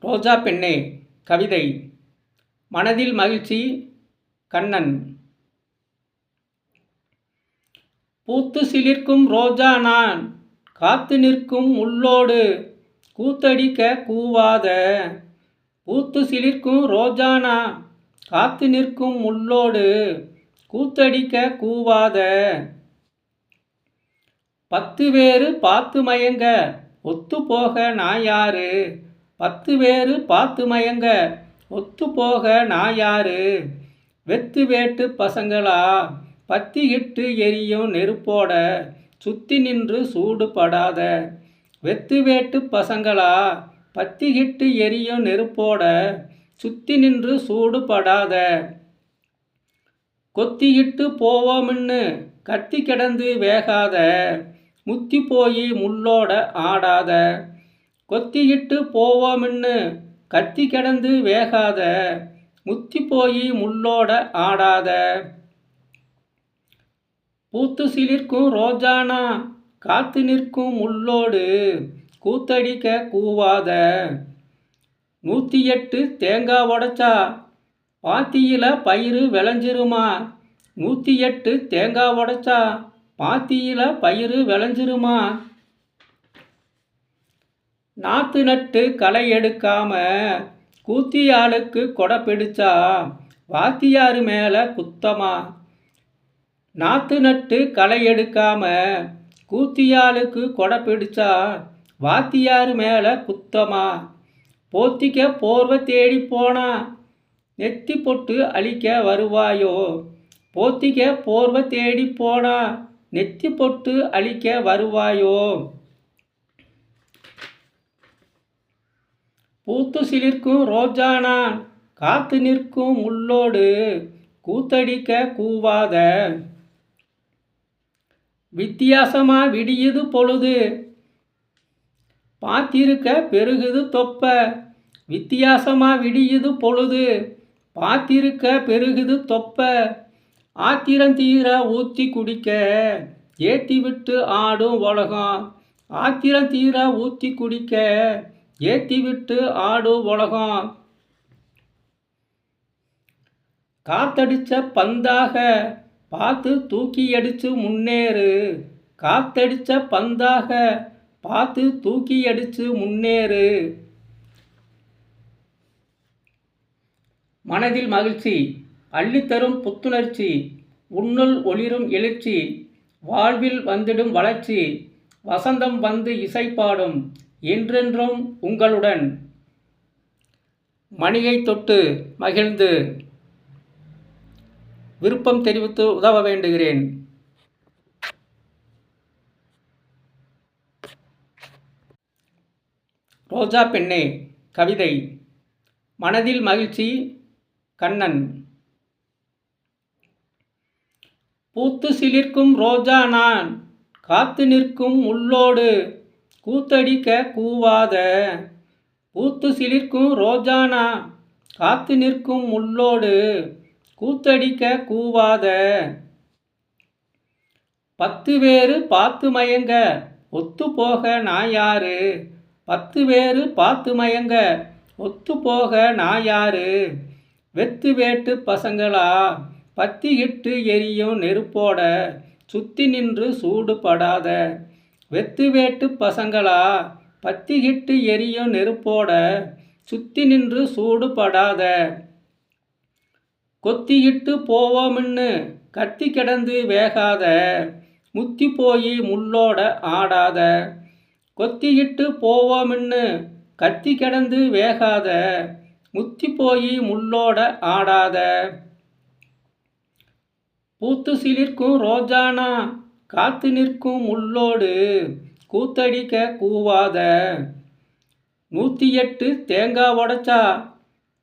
ரோஜா பெண்ணே கவிதை. மனதில் மகிழ்ச்சி. கண்ணன். பூத்து சிலிர்க்கும் ரோஜா நான், காத்து நிற்கும் முள்ளோடு கூத்தடிக்க கூவாத. பூத்து சிலிர்க்கும் ரோஜா நான், காத்து நிற்கும் முள்ளோடு கூத்தடிக்க கூவாத. 10 பேரு பார்த்து மயங்க ஒத்து போக நான் யாரு? 10 பேரு பார்த்து மயங்க ஒத்து போக நான் யாரு? வெத்து வேட்டு பசங்களா பத்திக்கிட்டு எரியும் நெருப்போட சுத்தி நின்று சூடு படாத. வெத்து வேட்டு பசங்களா பத்திக்கிட்டு எரியும் நெருப்போட சுத்தி நின்று சூடு படாத. கொத்திக்கிட்டு போவோம்னு கத்தி கிடந்து வேகாத, முத்தி போய் முள்ளோட ஆடாத. கொத்திக்கிட்டு போவோம்னு கத்தி கிடந்து வேகாத, முத்தி போய் முள்ளோட ஆடாத. பூத்து சிலிர்க்கும் ரோஜானா, காத்து நிற்கும் முள்ளோடு கூத்தடிக்க கூவாத. 108 தேங்காய் உடைச்சா பாத்தியில பயிறு விளைஞ்சிருமா? 108 தேங்காய் உடைச்சா பாத்தியில பயிறு விளைஞ்சிருமா? நாத்து நட்டு களை எடுக்காம கூத்தியாளுக்கு கொடை பிடிச்சா வாத்தியாரு மேல குத்தமா? நாத்து நட்டு களை எடுக்காம கூத்தியாளுக்கு கொடை பிடிச்சா வாத்தியாரு மேல குத்தமா? போத்திக்க போர்வை தேடி போனா நெத்தி பொட்டு அழிக்க வருவாயோ? போத்திக்க போர்வை தேடி போனா நெத்தி பொட்டு அழிக்க வருவாயோ? பூத்து சிலிர்க்கும் ரோஜா நான், காத்து நிற்கும் முள்ளோடு கூத்தடிக்க கூவாத. வித்தியாசமா விடியுது பொழுது பார்த்திருக்க பெருகுது தொப்ப. வித்தியாசமா விடியுது பொழுது பார்த்திருக்க பெருகுது தொப்ப. ஆத்திரம் தீர ஊற்றி குடிக்க ஏற்றி விட்டு ஆடும் உலகம். ஆத்திரம் தீர ஊற்றி குடிக்க ஏற்றி விட்டு ஆடும் உலகம். காத்தடிச்ச பந்தாக பார்த்து தூக்கி அடிச்சு முன்னேறு. காத்தடிச்ச பந்தாக பார்த்து தூக்கி அடிச்சு முன்னேறு. மனதில் மகிழ்ச்சி. அள்ளித்தரும் புத்துணர்ச்சி. உன்னுள் ஒளிரும் எழுச்சி. வாழ்வில் வந்திடும் வளர்ச்சி. வசந்தம் வந்து இசைப்பாடும். என்றென்றும் உங்களுடன். மணியை தொட்டு மகிழ்ந்து விருப்பம் தெரிவித்து உதவ வேண்டுகிறேன். ரோஜா பெண்ணே கவிதை. மனதில் மகிழ்ச்சி. கண்ணன். பூத்து சிலிர்க்கும் ரோஜா நான், காத்து நிற்கும் முள்ளோடு கூத்தடிக்க கூவாத. பூத்து சிலிர்க்கும் ரோஜா நான், காத்து நிற்கும் முள்ளோடு கூத்தடிக்க கூவாத. 10 பேரு பார்த்து மயங்க ஒத்து போக நான் யாரு? 10 பேரு பார்த்து மயங்க ஒத்து போக நான் யாரு? வெத்து வேட்டு பசங்களா பத்திக்கிட்டு எரியும் நெருப்போட சுத்தி நின்று சூடு படாத. வெத்து வேட்டு பசங்களா பத்திக்கிட்டு எரியும் நெருப்போட சுத்தி நின்று சூடு படாத. கொத்திக்கிட்டு போவோம்னு கத்தி கிடந்து வேகாத, முத்தி போய் முள்ளோட ஆடாத. கொத்திக்கிட்டு போவோம்னு கத்தி கிடந்து வேகாத, முத்தி போய் முள்ளோட ஆடாத. பூத்து சிலிர்க்கும் ரோஜானா, காத்து நிற்கும் முள்ளோடு கூத்தடிக்க கூவாத. 108 தேங்காய் உடைச்சா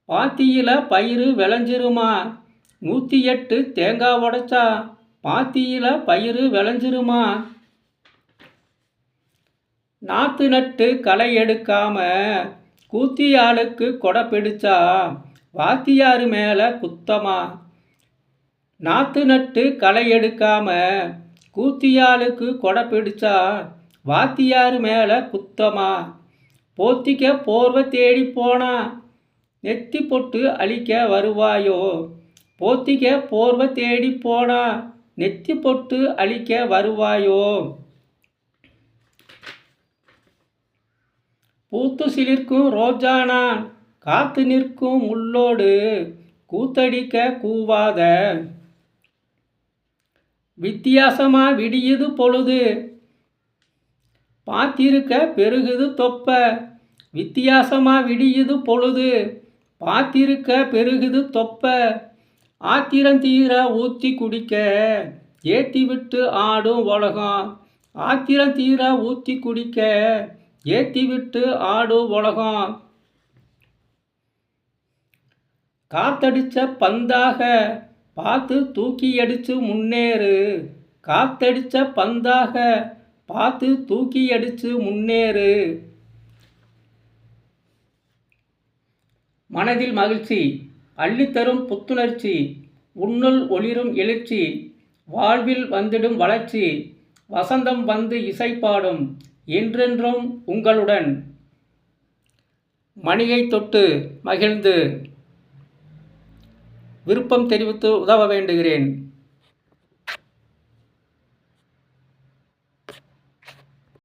பாத்தியில பயிறு விளைஞ்சிருமா? 108 தேங்காய் உடைச்சா பாத்தியில பயிறு விளைஞ்சிருமா? நாத்து நட்டு களை எடுக்காம கூத்தியாளுக்கு கொடை பிடிச்சா வாத்தியாரு மேல குத்தமா? நாத்து நட்டு களை எடுக்காம கூத்தியாளுக்கு கொடை பிடிச்சா வாத்தியாரு மேல குத்தமா? போத்திக்க போர்வை தேடி போனா நெத்தி பொட்டு அழிக்க வருவாயோ. போத்திக்க போர்வை தேடி போனா நெத்தி பொட்டு அழிக்க வருவாயோ. பூத்து சிலிர்க்கும் ரோஜா நான் காத்து நிற்கும் முள்ளோடு கூத்தடிக்க கூவாத. வித்தியாசமா விடியுது பொழுது பார்த்திருக்க பெருகுது தொப்ப. வித்தியாசமா விடியுது பொழுது பார்த்திருக்க பெருகுது தொப்ப. ஆத்திரந்தீர ஊற்றி குடிக்க ஏற்றி விட்டு ஆடும் உலகம். ஆத்திரந்தீர ஊற்றி குடிக்க ஏற்றி விட்டு ஆடும் உலகம். காத்தடிச்ச பந்தாக பார்த்து தூக்கி அடிச்சு முன்னேறு. காத்தடிச்ச பந்தாக பார்த்து தூக்கி அடிச்சு முன்னேறு. மனதில் மகிழ்ச்சி அள்ளித்தரும் புத்துணர்ச்சி உன்னுள் ஒளிரும் எழுச்சி வாழ்வில் வந்திடும் வளர்ச்சி. வசந்தம் வந்து இசைப்பாடும் என்றென்றும் உங்களுடன். மணியை தொட்டு மகிழ்ந்து விருப்பம் தெரிவித்து உதவ வேண்டுகிறேன்.